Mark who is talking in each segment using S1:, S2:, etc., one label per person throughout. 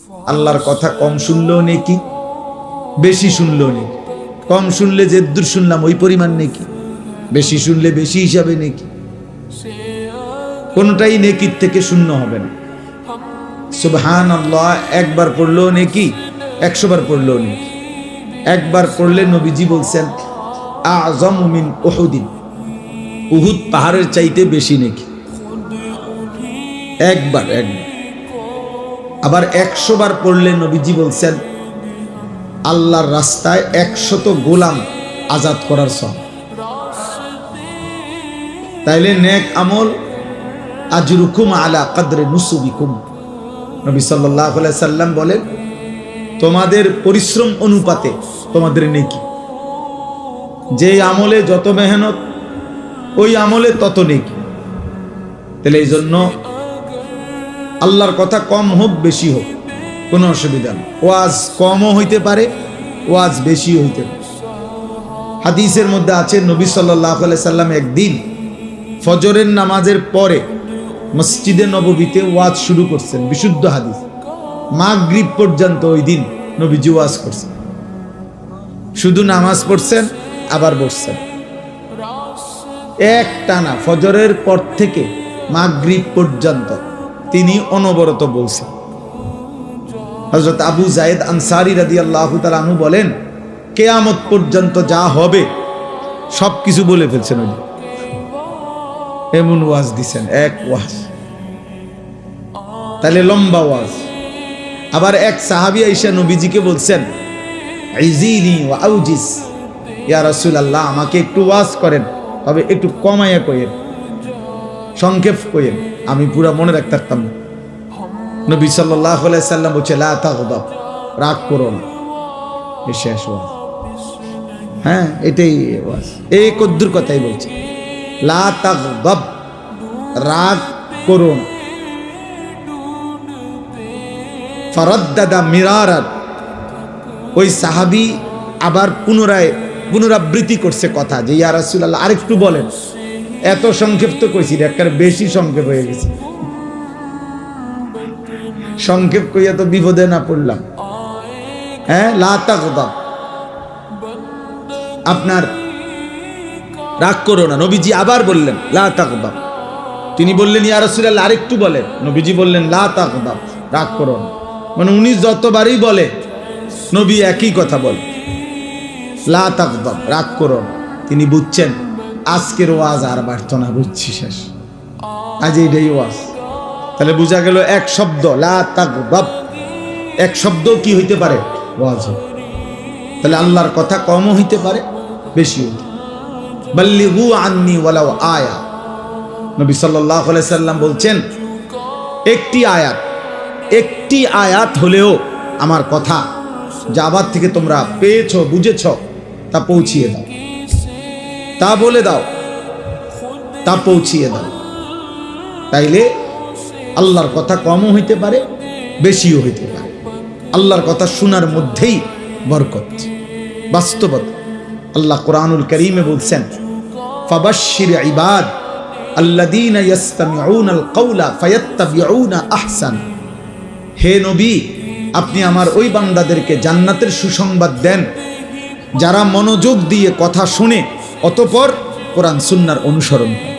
S1: আল্লাহর কথা কম শুনলেও নেকি, বেশি শুনলেও নেকি। কম শুনলে যে দূর শুনলাম ওই পরিমাণ নেকি, বেশি শুনলে বেশি হিসাবে নেকি। কোনটাই নেকির থেকে শূন্য হবে না। সুবহানাল্লাহ একবার পড়লেও নেকি, 100 বার পড়লেও নেকি। একবার পড়লে নবীজি বলছেন আযমু মিন উহুদিন, উহুদ পাহাড়ের চাইতে বেশি নেকি। একবার। আবার 100 বার পড়লে নবীজি বলছেন আল্লাহর রাস্তায় 100 গোলাম আজাদ করার সওয়াব। তাইলে নেক আমল আজরুকুম আলা কদরে নুসুবিকুম। নবী সাল্লাল্লাহু আলাইহি সাল্লাম বলেন তোমাদের পরিশ্রম অনুপাতে তোমাদের নেকি। যে আমলে যত মেহনত ওই আমলে তত নেকি। তাহলে এই জন্য আল্লাহর কথা কম হোক বেশি হোক কোনো অসুবিধা নেই। ওয়াজ কমও হইতে পারে, ওয়াজ বেশি হইতে পারে। হাদিসের মধ্যে আছে নবী সাল্লাল্লাহু আলাইহি সাল্লাম একদিন ফজরের নামাজের পরে মসজিদে নববীতে ওয়াজ শুরু করছেন। বিশুদ্ধ হাদিস। মাগরিব পর্যন্ত ওই দিন নবীজি ওয়াজ করছেন। শুধু নামাজ পড়ছেন আবার বসছেন, এক টানা ফজরের পর থেকে মাগরিব পর্যন্ত তিনি অনবরত বলছেন। হযরত আবু যায়েদ আনসারী রাদিয়াল্লাহু তাআলা আনহু বলেন কিয়ামত পর্যন্ত যা হবে সবকিছু বলে ফেলছেন। ওই এমন ওয়াজ দিছেন, এক ওয়াজ। তাহলে লম্বা ওয়াজ। আবার এক সাহাবী আয়েশা নবীজিকে বলছেন ইজিনি ওয়া আউজিস, ইয়া রাসূলুল্লাহ আমাকে একটু ওয়াজ করেন, তবে একটু কমায়া কইেন, সংক্ষেপ কইেন, আমি পুরো মনে রাখতে পারতাম না। নবী সাল্লাল্লাহু আলাইহি সাল্লাম বলছে লা তাগদাব, রাগ করো না। এই শেষ ওয়াজ। হ্যাঁ এটাই ওয়াজ। এই কদ্দুর কথাই বলছে, লা তাগদাব, রাগ করো না। ফারাদ্দাদা মিরারাত, ওই সাহাবী আবার পুনরাবৃত্তি করছে কথা যে ইয়া রাসূলুল্লাহ আরেকটু বলেন। এত সংক্ষিপ্ত কইছি, একেবারে বেশি সংক্ষেপ হয়ে গেছে। সংক্ষেপ কইয়া তো বিপদে না পড়লাম। হ্যাঁ লা তাগদাব, আপনার রাগ করো না। নবীজি আবার বললেন লা তাগদাব। তিনি বললেন ইয়া রাসূলুল্লাহ আরেকটু বলেন। নবীজি বললেন লা তাগদাব, রাগ করো না। মানে উনি যতবারই বলে নবী একই কথা বলে, লা তাগদাব, রাগ করো না। তিনি বুঝছেন আজকের ওয়াজ আর বাড়তো না, বুঝছি শেষ, আজ এইটাই ওয়াজ। তাহলে বোঝা গেল এক শব্দ লা তাগদাব, এক শব্দ কি হইতে পারে, ওয়াজ। তাহলে আল্লাহর কথা কমও হইতে পারে বেশি হইতে পারে। বাল্লিগু আন্নি ওয়ালাউ আয়া, নবী সাল্লাল্লাহু আলাইহি সাল্লাম বলছেন একটি আয়াত হলেও আমার কথা যা আবার থেকে তোমরা পেয়েছো বুঝেছ তা পৌঁছিয়ে দাও, তা বলে দাও, তা পৌঁছিয়ে দাও। তাইলে আল্লাহর কথা কমও হইতে পারে বেশিও হইতে পারে। আল্লাহর কথা শোনার মধ্যেই বরকত, বাস্তবতা। আল্লাহ কোরআনুল কারীমে বলছেন ফাবাশশির ইবাদ আল্লাযীনা ইসতামিউনাল কাওলা ফায়াত্তাবিউনা আহসান। হে নবী আপনি আমার ওই বান্দাদেরকে জান্নাতের সুসংবাদ দেন যারা মনোযোগ দিয়ে কথা শুনে অতঃপর কোরআন সুন্নাহর অনুসরণ করে।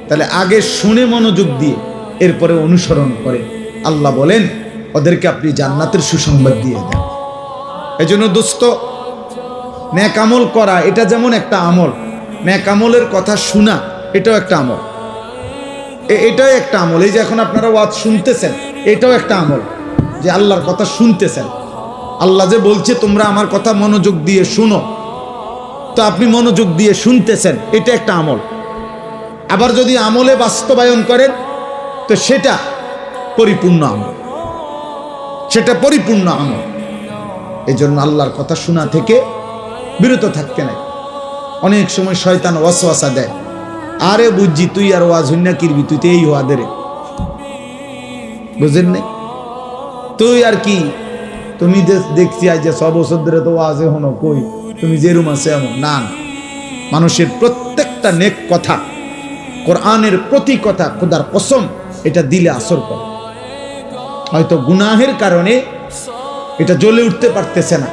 S1: তাহলে আগে শুনে মনোযোগ দিয়ে এরপরে অনুসরণ করে। আল্লাহ বলেন ওদেরকে আপনি জান্নাতের সুসংবাদ দিয়ে দেন। এজন্য দোস্ত, নেক আমল করা এটা যেমন একটা আমল, নেক আমলের কথা শোনা এটাও একটা আমল। এটাও একটা আমল। এই যে এখন আপনারা ওয়াজ শুনতেছেন, এটাও একটা আমল যে আল্লাহর কথা শুনতেছেন। আল্লাহ যে বলছে তোমরা আমার কথা মনোযোগ দিয়ে শুনো, তো আপনি মনোযোগ দিয়ে শুনতেছেন, এটা একটা আমল। আবার যদি আমলে বাস্তবায়ন করেন তো সেটা পরিপূর্ণ আমল, সেটা পরিপূর্ণ আমল। এই জন্য আল্লাহর কথা শোনা থেকে বিরত থাকতে নাই। অনেক সময় শয়তান ওয়াসওয়াসা দেয়, আরে বুঝছি তুই আর ওয়াজ হইনা কিরবি, তুই তো এই ওয়াদের, বুঝেন নাই? তুই আর কি, তুমি দেখছি আজ 6 বছর ধরে তো ওয়াজে হনো, কই তুমি যেরুম আছে এমন না। মানুষের প্রত্যেকটা নেক কথা, কোরআনের প্রতি কথা, খোদার কসম, এটা দিলে আসর করে। হয়তো গুনাহের কারণে এটা জ্বলে উঠতে পারতেছে না,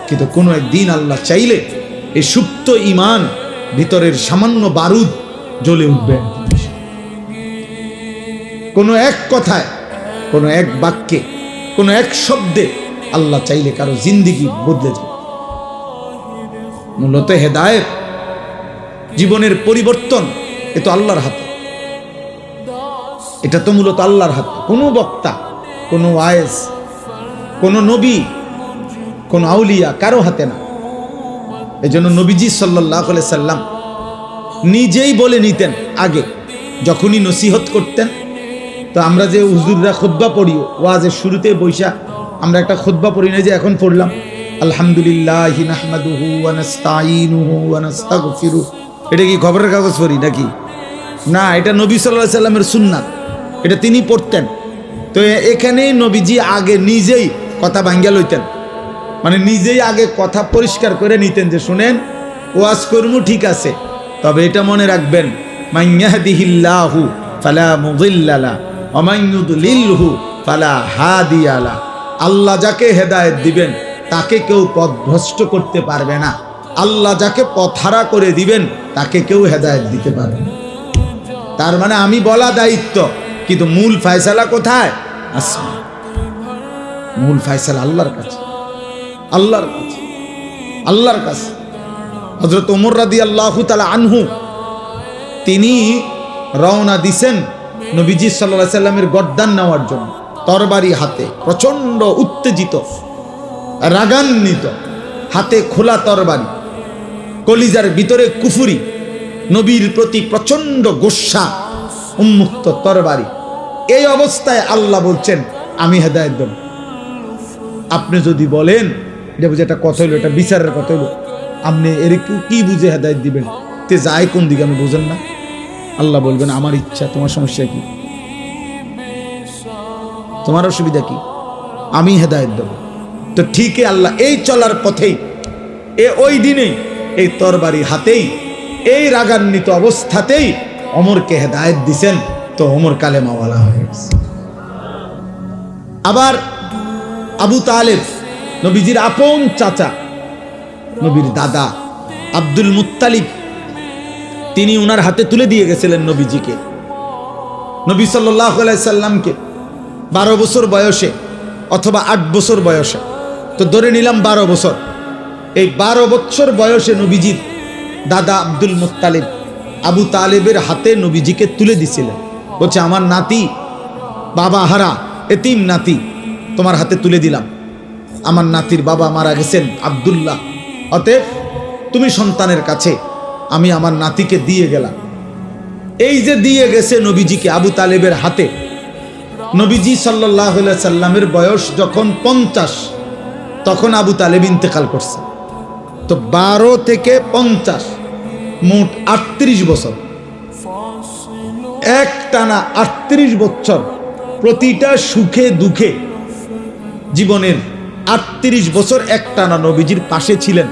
S1: কিন্তু কোনো একদিন আল্লাহ চাইলে এই সুপ্ত ঈমান ভিতরের সামান্য বারুদ জ্বলে উঠবে। কোনো এক কথায়, কোনো এক বাক্যে, কোনো এক শব্দে আল্লাহ চাইলে কারো জিন্দেগি বদলে যাবে। মূলত হেদায়েত, জীবনের পরিবর্তন এ তো আল্লাহর হাতে। এটা তো মূলত আল্লাহর হাতে। কোনো বক্তা, কোনো ওয়াইজ, কোনো নবী, কোনো আউলিয়া কারো হাতে না। এজন্য নবীজি সাল্লাল্লাহু আলাইহি সাল্লাম নিজেই বলে নিতেন আগে যখনই নসিহত করতেন। তো আমরা যে হুজুররা খুতবা পড়ি, ওয়াজের শুরুতে বৈশা আমরা একটা খুতবা পড়ি না যে এখন পড়লাম, আলহামদুলিল্লাহি নাহমাদুহু ওয়া নাস্তাঈনুহু ওয়া নাস্তাগফিরুহু। এটা কি খবরের কাগজ পড়ি নাকি? না, এটা নবী সাল্লাল্লাহু আলাইহি সাল্লামের সুন্নাত, এটা তিনি পড়তেন। তো এখানে নবীজি আগে নিজেই কথা ভাঙ্গা লইতেন, মানে নিজেই আগে কথা পরিষ্কার করে নিতেন যে শুনেন, ওয়াজ করমু ঠিক আছে, তবে এটা মনে রাখবেন, মান ইয়াহদিহিল্লাহু ফালা মুদিল্লা লাহু ওয়া মান ইউদ্লিলহু ফালা হাদিয়া লাহু। আল্লাহ যাকে হেদায়েত দিবেন তাকে কেউ পথভ্রষ্ট করতে পারবে না, আল্লাহ যাকে পথহারা করে দিবেন তাকে কেউ হেদায়েত দিতে পারবে না। তার মানে আমি বলা দায়িত্ব, কিন্তু মূল ফয়সালা কোথায়? আসমান। মূল ফয়সালা আল্লাহর কাছে, আল্লাহর কাছে, আল্লাহর কাছে। হযরত ওমর রাদিয়াল্লাহু তাআলা আনহু তিনি রওনা দিছেন নবীজি সাল্লাল্লাহু আলাইহি সাল্লামের গর্দান নেওয়ার জন্য, তরবারি হাতে, প্রচন্ড উত্তেজিত, রাগান্বিত, হাতে খোলা তরবারি, কলিজার ভিতরে কুফরি, নবীর প্রতি প্রচন্ড গোসা, উন্মুক্ত তরবারি। এই অবস্থায় আল্লাহ বলছেন আমি হেদায়েত দেব। আপনি যদি বলেন এটা বুঝে একটা কথা হইলো, এটা বিচারের কথা হইলো, আপনি এর কি বুঝে হেদায়েত দিবেন? তে যায় কোন দিকে আমি বুঝেন না? আল্লাহ বলবেন আমার ইচ্ছা, তোমার সমস্যা কি? তোমার অসুবিধা কি? আমি হেদায়েত দেব। তো ঠিকই আল্লাহ এই চলার পথেই, ওই দিনেই, এই তরবারি হাতেই, এই রাগান্বিত অবস্থাতেই ওমরকে হেদায়েত দিছেন। তো ওমর কালেমাওয়ালা হয়ে গেছে। আবার আবু তালেব, নবীজির আপন চাচা, নবীর দাদা আব্দুল মুত্তালিব, তিনি উনার হাতে তুলে দিয়ে গেছিলেন নবীজিকে, নবী সাল্লাল্লাহু আলাইহি সাল্লামকে 12 বছর বয়সে অথবা 8 বছর বয়সে, তো ধরে নিলাম 12 বছর। এই 12 বছর বয়সে নবীজির দাদা আব্দুল মুত্তালিব আবু তালেবের হাতে নবীজিকে তুলে দিছিলেন। বলছে আমার নাতি, বাবা হারা এতিম নাতি তোমার হাতে তুলে দিলাম। আমার নাতির বাবা মারা গেছেন আব্দুল্লাহ, অতএব তুমি সন্তানের কাছে আমি আমার নাতিকে দিয়ে গেলাম। এই যে দিয়ে গেছে নবীজিকে আবু তালেবের হাতে, নবীজি সাল্লাল্লাহু আলাইহি সাল্লামের বয়স যখন 50, তখন আবু তালেব ইন্তেকাল করছে। তো 12 থেকে 50 মোট 38 বছর, এক টানা 38 বছর প্রতিটা সুখে দুঃখে জীবনের 38 বছর এক টানা নবীজির পাশে ছিলেন,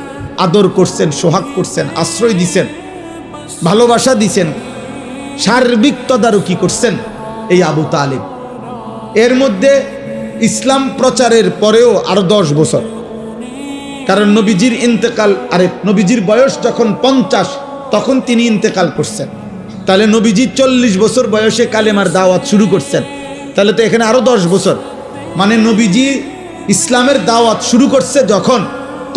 S1: আদর করছেন, সোহাগ করছেন, আশ্রয় দিছেন, ভালোবাসা দিছেন, সার্বিক তদারকি করছেন এই আবু তালেব। এর মধ্যে ইসলাম প্রচারের পরেও আরো 10 বছর, কারণ নবীজির ইন্তেকাল, আরে নবীজির বয়স যখন 50 তখন তিনি ইন্তেকাল করছেন। তাহলে নবীজি 40 বছর বয়সে কালেমার দাওয়াত শুরু করছেন, তাহলে তো এখানে আরো 10 বছর, মানে নবীজি ইসলামের দাওয়াত শুরু করছে যখন,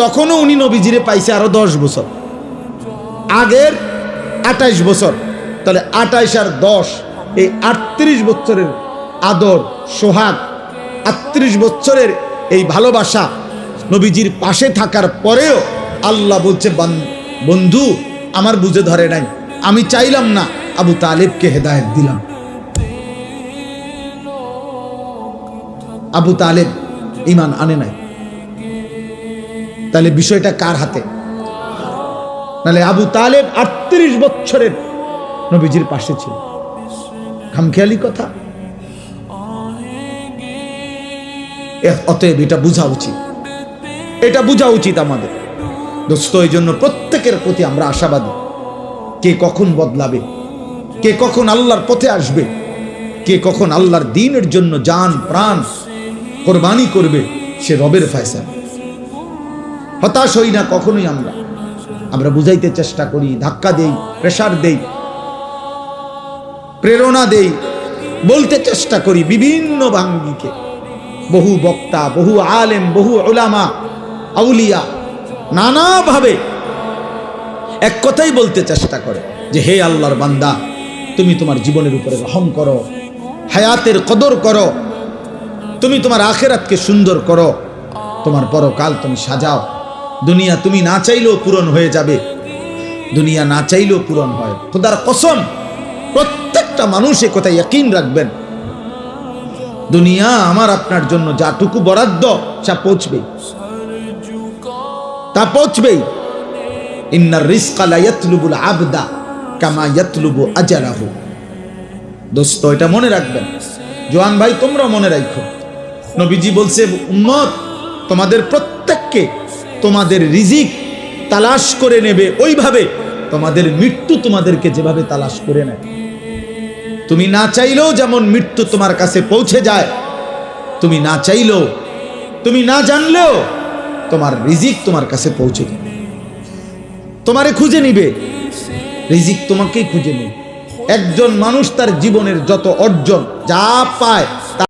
S1: তখনও উনি নবীজিরে পাইছে আরো 10 বছর, আগের 28 বছর। তাহলে 28 আর 10, এই 38 বছরের আদর সোহাগ, 38 বছরের এই ভালোবাসা, নবীজির পাশে থাকার পরেও আল্লাহ বলছে বন্ধু আমার বুঝে ধরে নাই, আমি চাইলাম না, আবু তালেবকে হেদায়েত দিলাম। আবু তালেব ঈমান আনে নাই, তাহলে বিষয়টা কার হাতে? নাহলে আবু তালেব 38 বছরের নবীজির পাশে ছিল, খামখেয়ালি কথা। অতএব এটা বোঝা উচিত, এটা বোঝা উচিত আমাদের দোস্ত। এই জন্য প্রত্যেকের প্রতি আমরা আশাবাদী। কে কখন বদলাবে, কে কখন আল্লাহর পথে আসবে, কে কখন আল্লাহর দ্বীনের জন্য জান প্রাণ কোরবানি করবে, সে রবের ফয়সালা। হতাশ হই না কখনোই। আমরা বুঝাইতে চেষ্টা করি, ধাক্কা দেই, প্রেসার দেই, প্রেরণা দেই, বলতে চেষ্টা করি বিভিন্ন ভাঙ্গিকে। বহু বক্তা, বহু আলেম, বহু উলামা, আউলিয়া নানাভাবে এক কথাই বলতে চেষ্টা করে যে হে আল্লাহর বান্দা, তুমি তোমার জীবনের উপরে রহম করো, হায়াতের কদর করো, তুমি তোমার আখিরাতকে সুন্দর করো, তোমার পরকাল তুমি সাজাও। দুনিয়া তুমি না চাইলেও পূরণ হয়ে যাবে, দুনিয়া না চাইলেও পূরণ হয়। খোদার কসম, প্রত্যেকটা মানুষ এ কথা ইয়াকিন রাখবেন, দুনিয়া আমার আপনার জন্য যাটুকু বরাদ্দ তা পৌঁছবেই, তা পৌঁছবেই। ইন্নার রিজকা লা ইয়াতলুবুল আবদা কামা ইয়াতলুবু আজারাহু। দোস্ত, এটা মনে রাখবেন। জওয়ান ভাই, তোমরা মনে রাখো, নবীজি বলছে, উম্মত তোমাদের প্রত্যেককে তোমাদের রিজিক তালাশ করে নেবে ওইভাবে তোমাদের মৃত্যু তোমাদেরকে যেভাবে তালাশ করে নেয়। তুমি না চাইলেও যেমন মৃত্যু তোমার কাছে পৌঁছে যায়, তুমি না চাইলেও, তুমি না জানলেও তোমার রিজিক তোমার কাছে পৌঁছে যাবে, তোমারে খুঁজে নিবে, রিজিক তোমাকেই খুঁজে নেবে। একজন মানুষ তার জীবনের যত অর্জন যা পায়